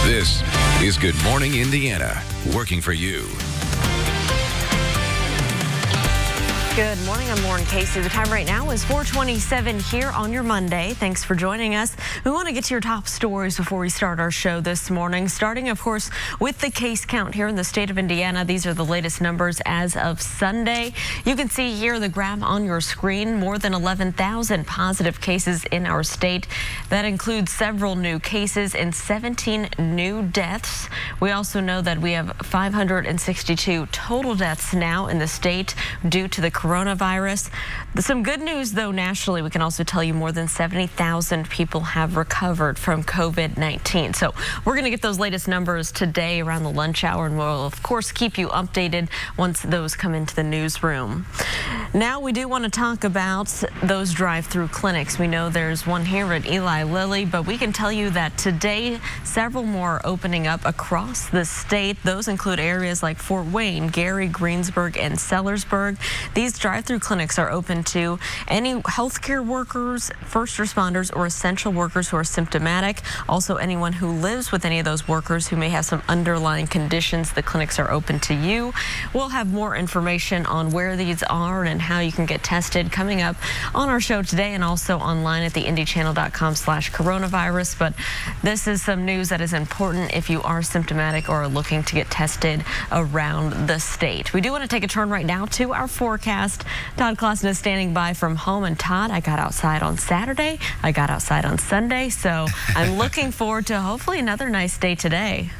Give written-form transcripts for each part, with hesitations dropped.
This is Good Morning Indiana, working for you. Good morning, I'm Lauren Casey. The time right now is 4:27 here on your Monday. Thanks for joining us. We want to get to your top stories before we start our show this morning, starting, of course, with the case count here in the state of Indiana. These are the latest numbers as of Sunday. You can see here the graph on your screen, more than 11,000 positive cases in our state. That includes several new cases and 17 new deaths. We also know that we have 562 total deaths now in the state due to the coronavirus. Some good news, though, nationally. We can also tell you more than 70,000 people have recovered from COVID-19. So we're going to get those latest numbers today around the lunch hour, and we'll, of course, keep you updated once those come into the newsroom. Now, we do want to talk about those drive-through clinics. We know there's one here at Eli Lilly, but we can tell you that today, several more are opening up across the state. Those include areas like Fort Wayne, Gary, Greensburg, and Sellersburg. These drive-through clinics are open to any healthcare workers, first responders, or essential workers who are symptomatic. Also, anyone who lives with any of those workers who may have some underlying conditions. The clinics are open to you. We'll have more information on where these are and how you can get tested coming up on our show today, and also online at the indychannel.com/coronavirus. But this is some news that is important if you are symptomatic or are looking to get tested around the state. We do want to take a turn right now to our forecast. Todd Clausen is standing by from home. And Todd, I got outside on Saturday. I got outside on Sunday. So I'm looking forward to hopefully another nice day today.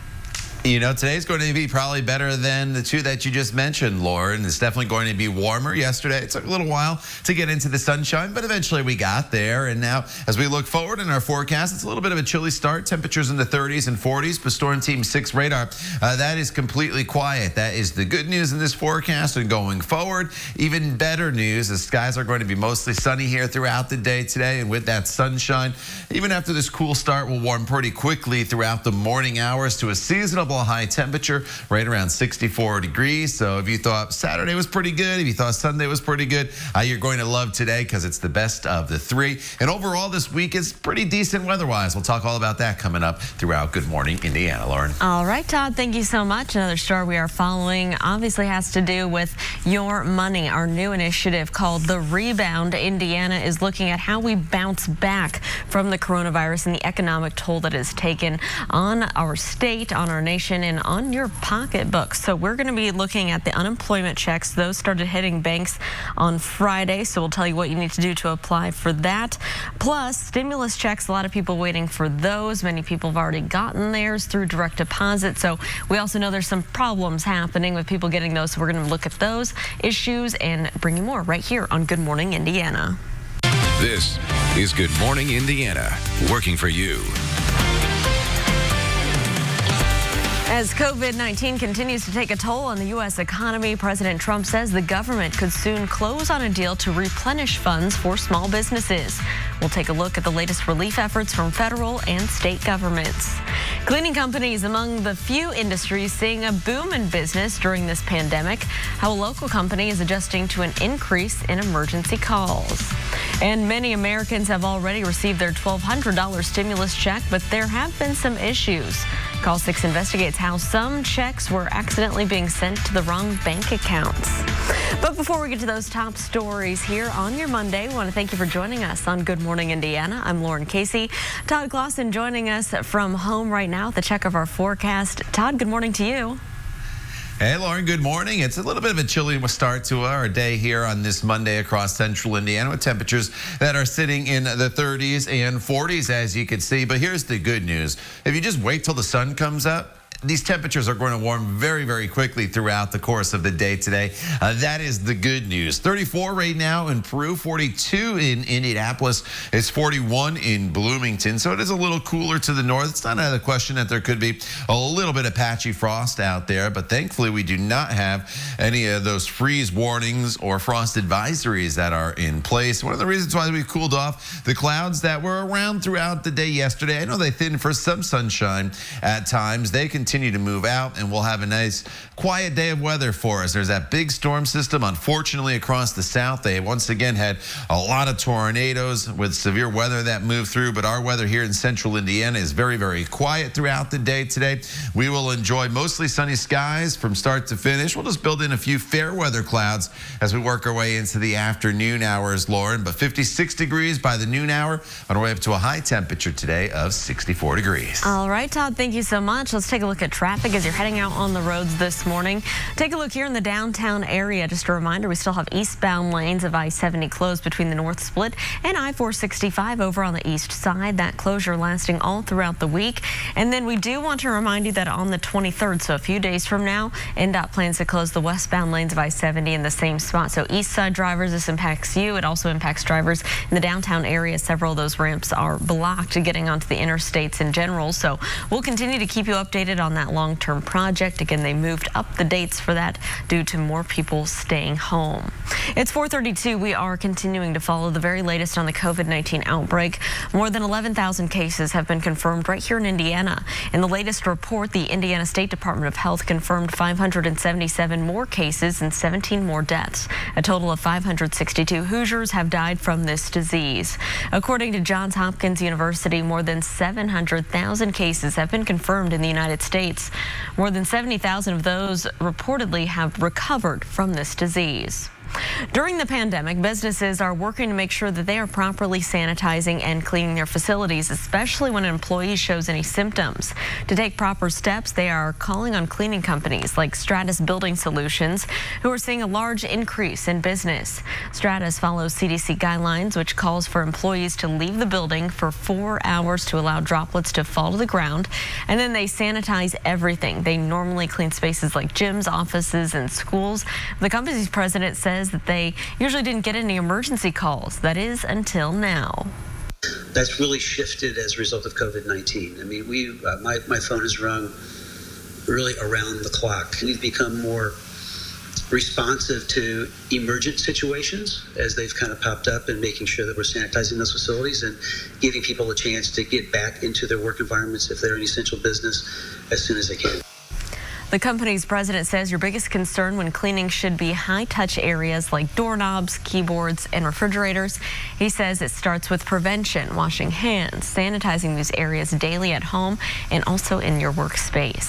You know, today's going to be probably better than the two that you just mentioned, Lauren. It's definitely going to be warmer. Yesterday, it took a little while to get into the sunshine, but eventually we got there. And now, as we look forward in our forecast, it's a little bit of a chilly start. Temperatures in the 30s and 40s. But Storm Team 6 radar, that is completely quiet. That is the good news in this forecast. And going forward, even better news. The skies are going to be mostly sunny here throughout the day today. And with that sunshine, even after this cool start, will warm pretty quickly throughout the morning hours to a seasonable high temperature right around 64 degrees. So if you thought Saturday was pretty good, if you thought Sunday was pretty good, you're going to love today because it's the best of the three. And overall, this week is pretty decent weather-wise. We'll talk all about that coming up throughout Good Morning Indiana. Lauren. All right, Todd, thank you so much. Another story we are following obviously has to do with Your Money, our new initiative called The Rebound. Indiana is looking at how we bounce back from the coronavirus and the economic toll that is taken on our state, on our nation, and on your pocketbook. So we're going to be looking at the unemployment checks. Those started hitting banks on Friday, so we'll tell you what you need to do to apply for that. Plus, stimulus checks, a lot of people waiting for those. Many people have already gotten theirs through direct deposit. So we also know there's some problems happening with people getting those. So we're going to look at those issues and bring you more right here on Good Morning Indiana. This is Good Morning Indiana, working for you. As COVID-19 continues to take a toll on the U.S. economy, President Trump says the government could soon close on a deal to replenish funds for small businesses. We'll take a look at the latest relief efforts from federal and state governments. Cleaning companies among the few industries seeing a boom in business during this pandemic. How a local company is adjusting to an increase in emergency calls. And many Americans have already received their $1,200 stimulus check, but there have been some issues. Call 6 investigates how some checks were accidentally being sent to the wrong bank accounts. But before we get to those top stories here on your Monday, we want to thank you for joining us on Good Morning Indiana. I'm Lauren Casey. Todd Clausen joining us from home right now at the check of our forecast. Todd, good morning to you. Hey, Lauren, good morning. It's a little bit of a chilly start to our day here on this Monday across central Indiana with temperatures that are sitting in the 30s and 40s, as you can see. But here's the good news. If you just wait till the sun comes up, these temperatures are going to warm very, very quickly throughout the course of the day today. That is the good news. 34 right now in Peru, 42 in Indianapolis. It's 41 in Bloomington. So it is a little cooler to the north. It's not out of the question that there could be a little bit of patchy frost out there, but thankfully we do not have any of those freeze warnings or frost advisories that are in place. One of the reasons why we cooled off the clouds that were around throughout the day yesterday. I know they thinned for some sunshine at times. They continue continue to move out, and we'll have a nice quiet day of weather for us. There's that big storm system, unfortunately, across the south. They once again had a lot of tornadoes with severe weather that moved through, but our weather here in central Indiana is very, very quiet throughout the day today. We will enjoy mostly sunny skies from start to finish. We'll just build in a few fair weather clouds as we work our way into the afternoon hours, Lauren, but 56 degrees by the noon hour, on our way up to a high temperature today of 64 degrees. All right, Todd, thank you so much. Let's take a look at traffic as you're heading out on the roads this morning. Take a look here in the downtown area. Just a reminder, we still have eastbound lanes of I-70 closed between the North Split and I-465 over on the east side. That closure lasting all throughout the week. And then we do want to remind you that on the 23rd, so a few days from now, NDOT plans to close the westbound lanes of I-70 in the same spot. So east side drivers, this impacts you. It also impacts drivers in the downtown area. Several of those ramps are blocked getting onto the interstates in general. So we'll continue to keep you updated on that long-term project. Again, they moved up the dates for that due to more people staying home. It's 4:32. We are continuing to follow the very latest on the COVID-19 outbreak. More than 11,000 cases have been confirmed right here in Indiana. In the latest report, the Indiana State Department of Health confirmed 577 more cases and 17 more deaths. A total of 562 Hoosiers have died from this disease. According to Johns Hopkins University, more than 700,000 cases have been confirmed in the United States. More than 70,000 of those reportedly have recovered from this disease. During the pandemic, businesses are working to make sure that they are properly sanitizing and cleaning their facilities, especially when an employee shows any symptoms. To take proper steps, they are calling on cleaning companies like Stratus Building Solutions, who are seeing a large increase in business. Stratus follows CDC guidelines, which calls for employees to leave the building for 4 hours to allow droplets to fall to the ground, and then they sanitize everything. They normally clean spaces like gyms, offices, and schools. The company's president says that they usually didn't get any emergency calls. That is until now. That's really shifted as a result of COVID-19. I mean, my phone has rung really around the clock. We've become more responsive to emergent situations as they've kind of popped up, and making sure that we're sanitizing those facilities and giving people a chance to get back into their work environments if they're an essential business as soon as they can. The company's president says your biggest concern when cleaning should be high-touch areas like doorknobs, keyboards, and refrigerators. He says it starts with prevention, washing hands, sanitizing these areas daily at home and also in your workspace.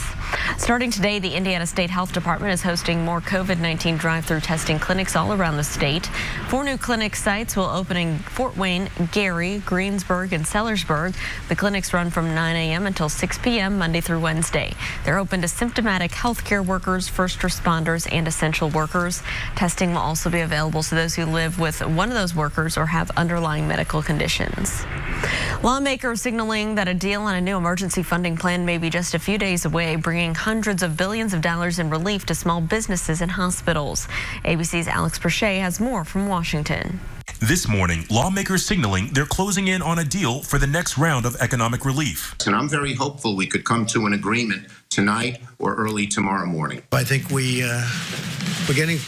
Starting today, the Indiana State Health Department is hosting more COVID-19 drive-through testing clinics all around the state. 4 new clinic sites will open in Fort Wayne, Gary, Greensburg, and Sellersburg. The clinics run from 9 a.m. until 6 p.m. Monday through Wednesday. They're open to symptomatic healthcare workers, first responders, and essential workers. Testing will also be available to those who live with one of those workers or have underlying medical conditions. Lawmakers signaling that a deal on a new emergency funding plan may be just a few days away, bringing hundreds of billions of dollars in relief to small businesses and hospitals. ABC's Alex Perche has more from Washington. This morning, lawmakers signaling they're closing in on a deal for the next round of economic relief. And I'm very hopeful we could come to an agreement tonight or early tomorrow morning. I think we're getting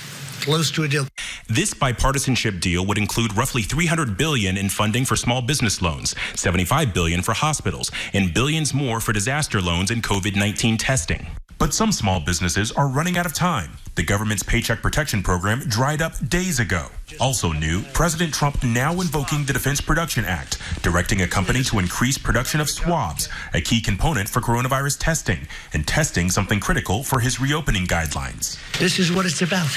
close to a deal. This bipartisanship deal would include roughly $300 billion in funding for small business loans, $75 billion for hospitals, and billions more for disaster loans and COVID-19 testing. But some small businesses are running out of time. The government's Paycheck Protection Program dried up days ago. Also new, President Trump now invoking the Defense Production Act, directing a company to increase production of swabs, a key component for coronavirus testing, and testing something critical for his reopening guidelines. This is what it's about,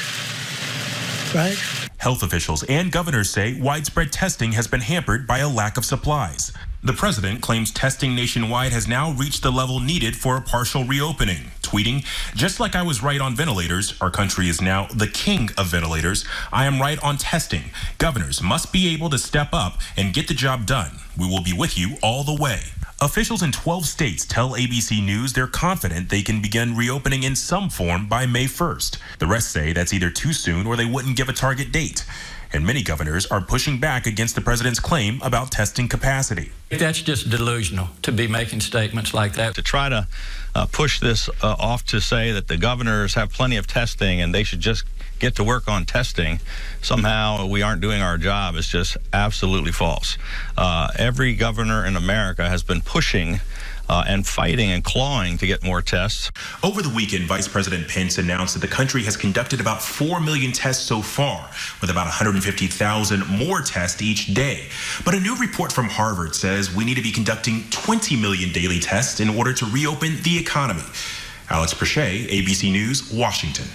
right? Health officials and governors say widespread testing has been hampered by a lack of supplies. The president claims testing nationwide has now reached the level needed for a partial reopening, tweeting, "Just like I was right on ventilators, our country is now the king of ventilators. I am right on testing. Governors must be able to step up and get the job done. We will be with you all the way." Officials in 12 states tell ABC News they're confident they can begin reopening in some form by May 1st. The rest say that's either too soon or they wouldn't give a target date. And many governors are pushing back against the president's claim about testing capacity. That's just delusional to be making statements like that. To try to push this off to say that the governors have plenty of testing and they should just get to work on testing, somehow we aren't doing our job, is just absolutely false. Every governor in America has been pushing and fighting and clawing to get more tests. Over the weekend, Vice President Pence announced that the country has conducted about 4 million tests so far, with about 150,000 more tests each day. But a new report from Harvard says we need to be conducting 20 million daily tests in order to reopen the economy. Alex Prochet, ABC News, Washington.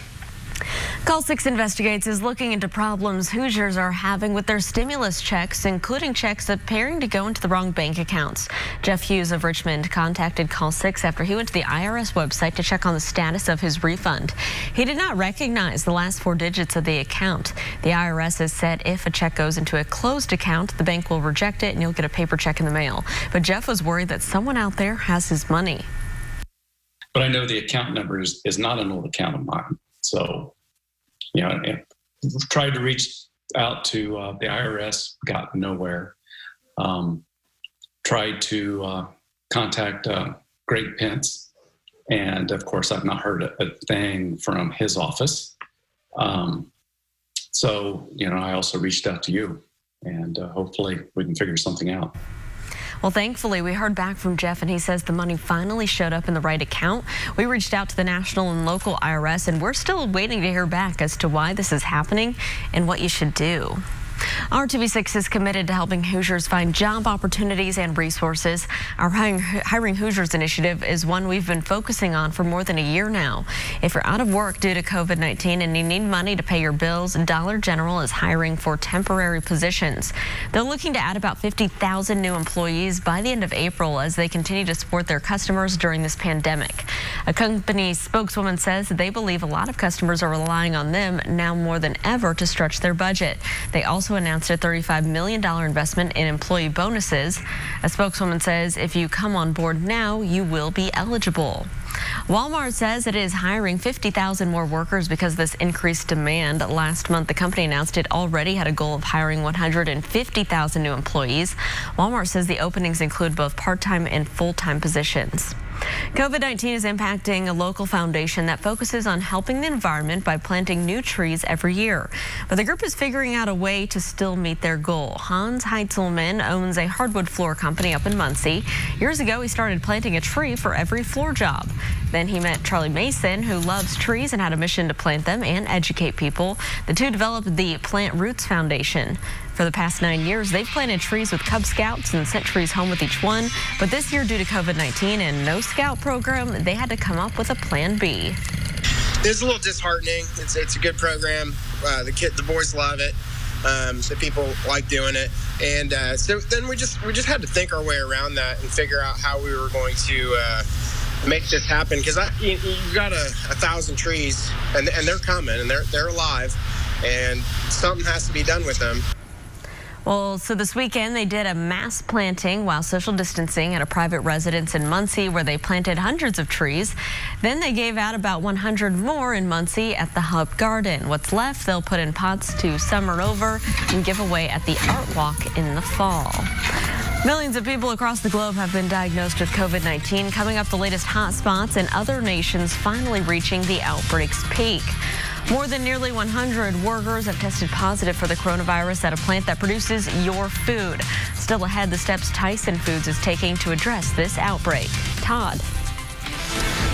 Call 6 Investigates is looking into problems Hoosiers are having with their stimulus checks, including checks appearing to go into the wrong bank accounts. Jeff Hughes of Richmond contacted Call 6 after he went to the IRS website to check on the status of his refund. He did not recognize the last 4 digits of the account. The IRS has said if a check goes into a closed account, the bank will reject it and you'll get a paper check in the mail. But Jeff was worried that someone out there has his money. But I know the account number is not an old account of mine. So, tried to reach out to the IRS, got nowhere. Tried to contact Greg Pence, and of course, I've not heard a thing from his office. So, I also reached out to you, and hopefully we can figure something out. Well, thankfully, we heard back from Jeff, and he says the money finally showed up in the right account. We reached out to the national and local IRS, and we're still waiting to hear back as to why this is happening and what you should do. RTV6 is committed to helping Hoosiers find job opportunities and resources. Our Hiring Hoosiers initiative is one we've been focusing on for more than a year now. If you're out of work due to COVID-19 and you need money to pay your bills, Dollar General is hiring for temporary positions. They're looking to add about 50,000 new employees by the end of April as they continue to support their customers during this pandemic. A company spokeswoman says that they believe a lot of customers are relying on them now more than ever to stretch their budget. They also announced a $35 million investment in employee bonuses. A spokeswoman says if you come on board now, you will be eligible. Walmart says it is hiring 50,000 more workers because of this increased demand. Last month, the company announced it already had a goal of hiring 150,000 new employees. Walmart says the openings include both part-time and full-time positions. COVID-19 is impacting a local foundation that focuses on helping the environment by planting new trees every year. But the group is figuring out a way to still meet their goal. Hans Heitzelman owns a hardwood floor company up in Muncie. Years ago, he started planting a tree for every floor job. Then he met Charlie Mason, who loves trees and had a mission to plant them and educate people. The two developed the Plant Roots Foundation. For the past 9 years, they've planted trees with Cub Scouts and sent trees home with each one. But this year, due to COVID-19 and no Scout program, they had to come up with a plan B. It's a little disheartening. It's a good program. The boys love it. So people like doing it. And so then we just had to think our way around that and figure out how we were going to make this happen. Because you've got 1,000 trees, and they're coming, and they're alive, and something has to be done with them. Well, so this weekend they did a mass planting while social distancing at a private residence in Muncie where they planted hundreds of trees. Then they gave out about 100 more in Muncie at the Hub Garden. What's left, they'll put in pots to summer over and give away at the Art Walk in the fall. Millions of people across the globe have been diagnosed with COVID-19. Coming up, the latest hotspots in other nations finally reaching the outbreak's peak. More than nearly 100 workers have tested positive for the coronavirus at a plant that produces your food. Still ahead, the steps Tyson Foods is taking to address this outbreak. Todd.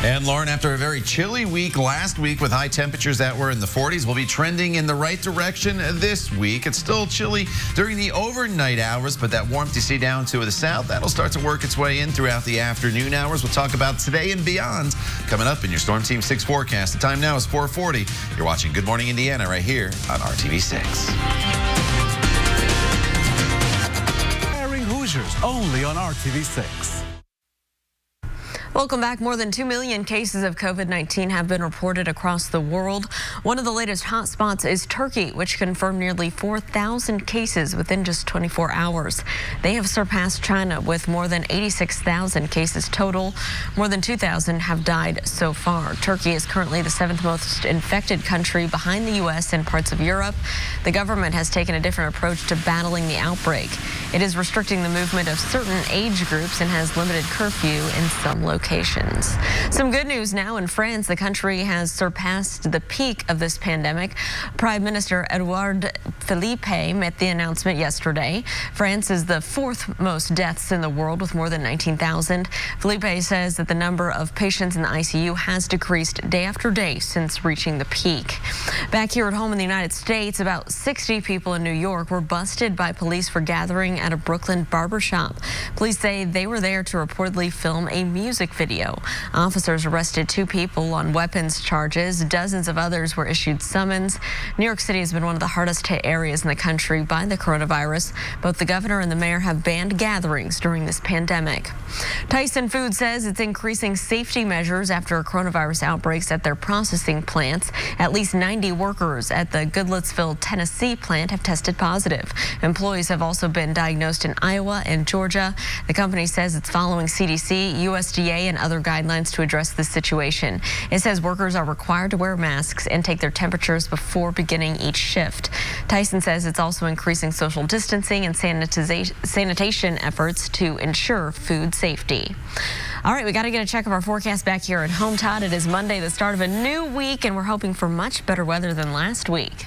And Lauren, after a very chilly week last week with high temperatures that were in the 40s, we'll be trending in the right direction this week. It's still chilly during the overnight hours, but that warmth you see down to the south, that'll start to work its way in throughout the afternoon hours. We'll talk about today and beyond coming up in your Storm Team 6 forecast. The time now is 4:40. You're watching Good Morning Indiana right here on RTV6. Hiring Hoosiers only on RTV6. Welcome back. More than 2 million cases of COVID-19 have been reported across the world. One of the latest hotspots is Turkey, which confirmed nearly 4,000 cases within just 24 hours. They have surpassed China with more than 86,000 cases total. More than 2,000 have died so far. Turkey is currently the 7th most infected country behind the U.S. and parts of Europe. The government has taken a different approach to battling the outbreak. It is restricting the movement of certain age groups and has limited curfew in some locations. locations. Some good news now in France. The country has surpassed the peak of this pandemic. Prime Minister Edouard Philippe made the announcement yesterday. France is the fourth most deaths in the world with more than 19,000. Philippe says that the number of patients in the ICU has decreased day after day since reaching the peak. Back here at home in the United States, about 60 people in New York were busted by police for gathering at a Brooklyn barbershop. Police say they were there to reportedly film a music video. Officers arrested 2 people on weapons charges. Dozens of others were issued summons. New York City has been one of the hardest hit areas in the country by the coronavirus. Both the governor and the mayor have banned gatherings during this pandemic. Tyson Foods says it's increasing safety measures after coronavirus outbreaks at their processing plants. At least 90 workers at the Goodlettsville, Tennessee plant have tested positive. Employees have also been diagnosed in Iowa and Georgia. The company says it's following CDC, USDA, and other guidelines to address this situation. It says workers are required to wear masks and take their temperatures before beginning each shift. Tyson says it's also increasing social distancing and sanitation efforts to ensure food safety. All right, we got to get a check of our forecast back here at home, Todd. It is Monday, the start of a new week, and we're hoping for much better weather than last week.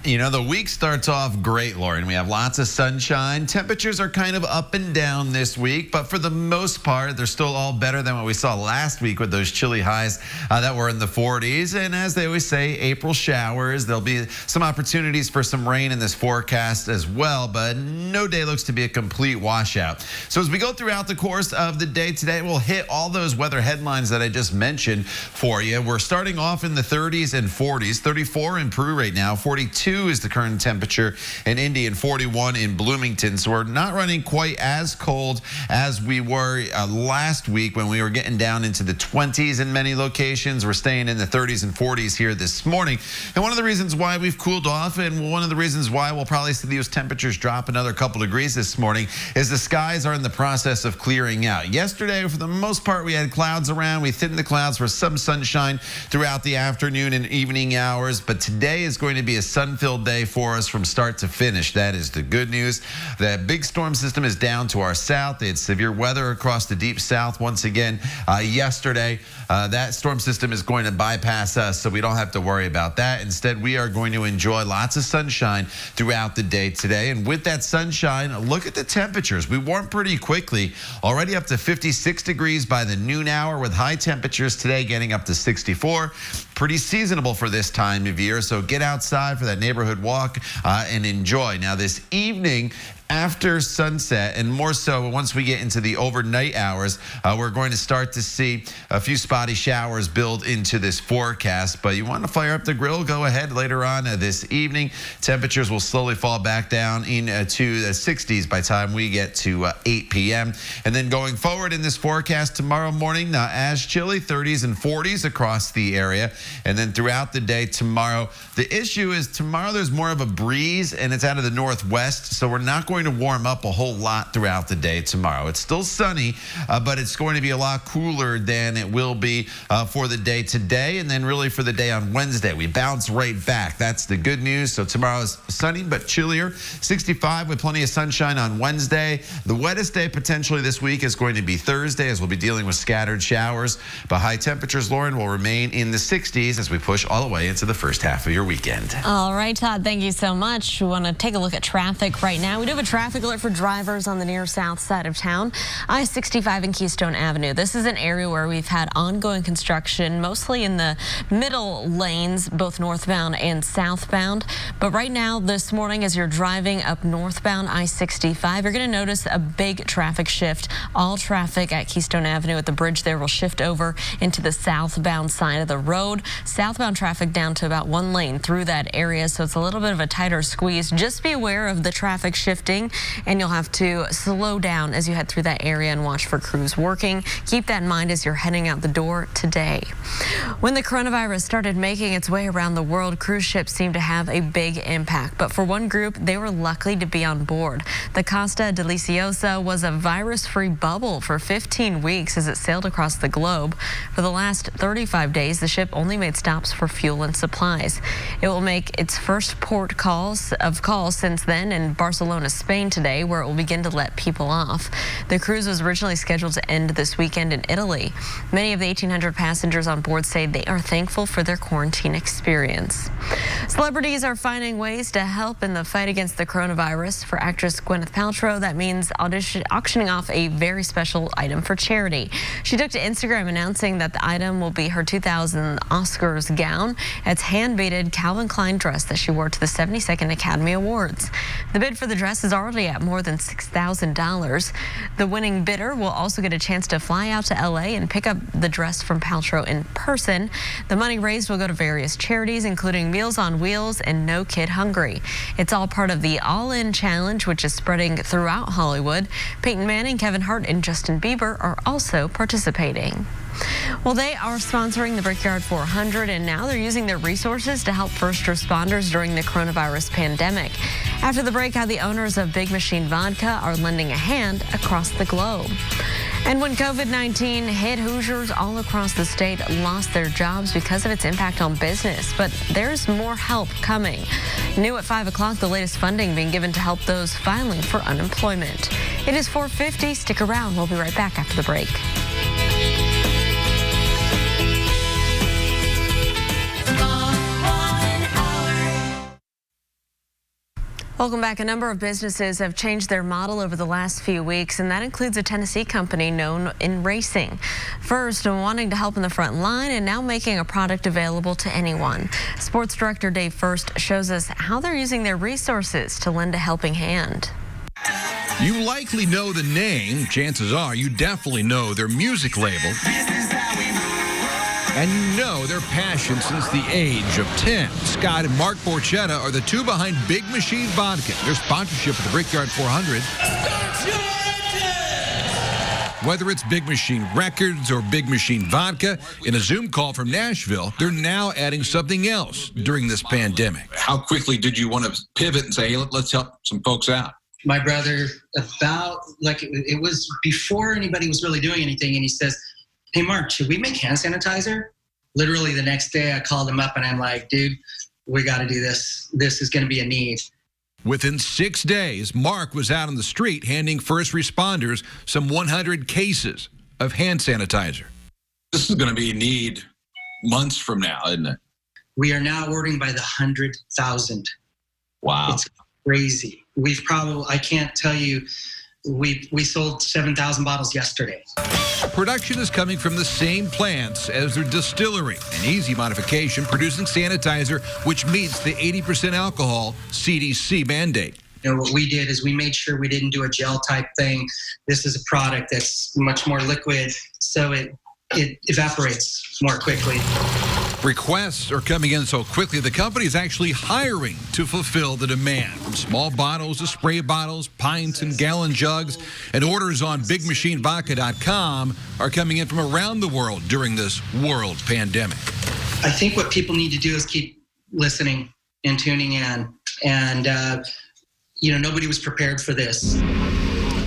You know, the week starts off great, Lauren. We have lots of sunshine. Temperatures are kind of up and down this week, but for the most part, they're still all better than what we saw last week with those chilly highs that were in the 40s. And as they always say, April showers. There'll be some opportunities for some rain in this forecast as well, but no day looks to be a complete washout. So as we go throughout the course of the day today, we'll hit all those weather headlines that I just mentioned for you. We're starting off in the 30s and 40s. 34 in Peru right now, 42 is the current temperature in Indy, and 41 in Bloomington. So we're not running quite as cold as we were last week when we were getting down into the 20s in many locations. We're staying in the 30s and 40s here this morning. And one of the reasons why we've cooled off, and one of the reasons why we'll probably see those temperatures drop another couple degrees this morning, is the skies are in the process of clearing out. Yesterday, for the most part, we had clouds around. We thinned the clouds for some sunshine throughout the afternoon and evening hours. But today is going to be a sun-filled day for us from start to finish. That is the good news. That big storm system is down to our south. They had severe weather across the deep south once again yesterday. That storm system is going to bypass us, so we don't have to worry about that. Instead, we are going to enjoy lots of sunshine throughout the day today. And with that sunshine, look at the temperatures. We warm pretty quickly, already up to 56 degrees by the noon hour, with high temperatures today getting up to 64. Pretty seasonable for this time of year, so get outside for that neighborhood walk and enjoy. Now this evening, after sunset, and more so once we get into the overnight hours, we're going to start to see a few spotty showers build into this forecast. But you want to fire up the grill, go ahead later on this evening. Temperatures will slowly fall back down into the 60s by the time we get to 8 p.m. And then going forward in this forecast tomorrow morning, not as chilly, 30s and 40s across the area. And then throughout the day tomorrow, the issue is tomorrow there's more of a breeze, and it's out of the northwest, so we're not going to warm up a whole lot throughout the day tomorrow. It's still sunny, but it's going to be a lot cooler than it will be for the day today, and then really for the day on Wednesday. We bounce right back. That's the good news. So tomorrow is sunny but chillier. 65 with plenty of sunshine on Wednesday. The wettest day potentially this week is going to be Thursday, as we'll be dealing with scattered showers. But high temperatures, Lauren, will remain in the 60s as we push all the way into the first half of your weekend. All right, Todd, thank you so much. We want to take a look at traffic right now. We do have a traffic alert for drivers on the near south side of town. I-65 and Keystone Avenue. This is an area where we've had ongoing construction, mostly in the middle lanes, both northbound and southbound. But right now, this morning, as you're driving up northbound I-65, you're going to notice a big traffic shift. All traffic at Keystone Avenue at the bridge there will shift over into the southbound side of the road. Southbound traffic down to about 1 lane through that area, so it's a little bit of a tighter squeeze. Just be aware of the traffic shifting, and you'll have to slow down as you head through that area and watch for crews working. Keep that in mind as you're heading out the door today. When the coronavirus started making its way around the world, cruise ships seemed to have a big impact. But for one group, they were lucky to be on board. The Costa Deliciosa was a virus-free bubble for 15 weeks as it sailed across the globe. For the last 35 days, the ship only made stops for fuel and supplies. It will make its first port calls since then in Barcelona, Spain. Spain today, where it will begin to let people off. The cruise was originally scheduled to end this weekend in Italy. Many of the 1,800 passengers on board say they are thankful for their quarantine experience. Celebrities are finding ways to help in the fight against the coronavirus. For actress Gwyneth Paltrow, that means auctioning off a very special item for charity. She took to Instagram announcing that the item will be her 2000 Oscars gown. It's hand-beaded Calvin Klein dress that she wore to the 72nd Academy Awards. The bid for the dress is already at more than $6,000. The winning bidder will also get a chance to fly out to LA and pick up the dress from Paltrow in person. The money raised will go to various charities, including Meals on Wheels and No Kid Hungry. It's all part of the All In Challenge, which is spreading throughout Hollywood. Peyton Manning, Kevin Hart, and Justin Bieber are also participating. Well, they are sponsoring the Brickyard 400, and now they're using their resources to help first responders during the coronavirus pandemic. After the break, how the owners of Big Machine Vodka are lending a hand across the globe. And when COVID-19 hit, Hoosiers all across the state lost their jobs because of its impact on business. But there's more help coming. New at 5 o'clock, the latest funding being given to help those filing for unemployment. It is 4:50. Stick around. We'll be right back after the break. Welcome back. A number of businesses have changed their model over the last few weeks, and that includes a Tennessee company known in racing. First, wanting to help in the front line, and now making a product available to anyone. Sports director Dave First shows us how they're using their resources to lend a helping hand. You likely know the name. Chances are you definitely know their music label. And you know their passion since the age of 10. Scott and Mark Borchetta are the two behind Big Machine Vodka. Their sponsorship of the Brickyard 400. Whether it's Big Machine Records or Big Machine Vodka, in a Zoom call from Nashville, they're now adding something else during this pandemic. How quickly did you want to pivot and say, hey, let's help some folks out? My brother, it was before anybody was really doing anything, and he says, hey, Mark, should we make hand sanitizer? Literally the next day I called him up and I'm like, dude, we got to do this. This is going to be a need. Within 6 days, Mark was out on the street handing first responders some 100 cases of hand sanitizer. This is going to be a need months from now, isn't it? We are now ordering by the 100,000. Wow. It's crazy. I can't tell you, we sold 7,000 bottles yesterday. Production is coming from the same plants as their distillery, an easy modification producing sanitizer which meets the 80% alcohol CDC mandate. You know, what we did is we made sure we didn't do a gel type thing. This is a product that's much more liquid, so it evaporates more quickly. Requests are coming in so quickly, the company is actually hiring to fulfill the demand. From small bottles to spray bottles, pints and gallon jugs, and orders on BigMachineVodka.com are coming in from around the world during this world pandemic. I think what people need to do is keep listening and tuning in. And, nobody was prepared for this.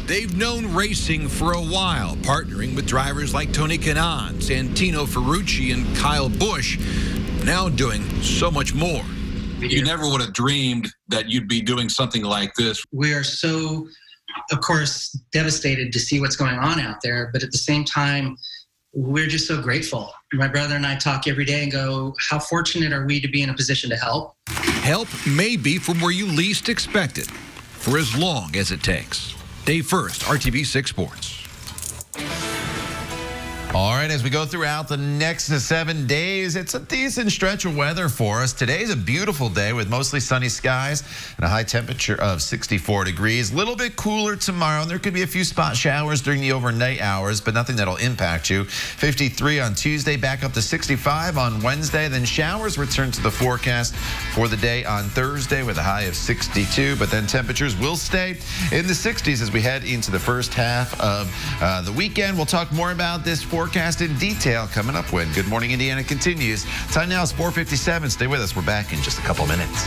They've known racing for a while, partnering with drivers like Tony Kanaan, Santino Ferrucci, and Kyle Busch, now doing so much more. You never would have dreamed that you'd be doing something like this. We are so, of course, devastated to see what's going on out there, but at the same time, we're just so grateful. My brother and I talk every day and go, how fortunate are we to be in a position to help? Help may be from where you least expect it, for as long as it takes. Dave First, RTV6 Sports. All right, as we go throughout the next 7 days, it's a decent stretch of weather for us. Today's a beautiful day with mostly sunny skies and a high temperature of 64 degrees. A little bit cooler tomorrow, and there could be a few spot showers during the overnight hours, but nothing that'll impact you. 53 on Tuesday, back up to 65 on Wednesday. Then showers return to the forecast for the day on Thursday with a high of 62, but then temperatures will stay in the 60s as we head into the first half of the weekend. We'll talk more about this forecast in detail coming up when Good Morning Indiana continues. Time now is 4:57. Stay with us. We're back in just a couple minutes.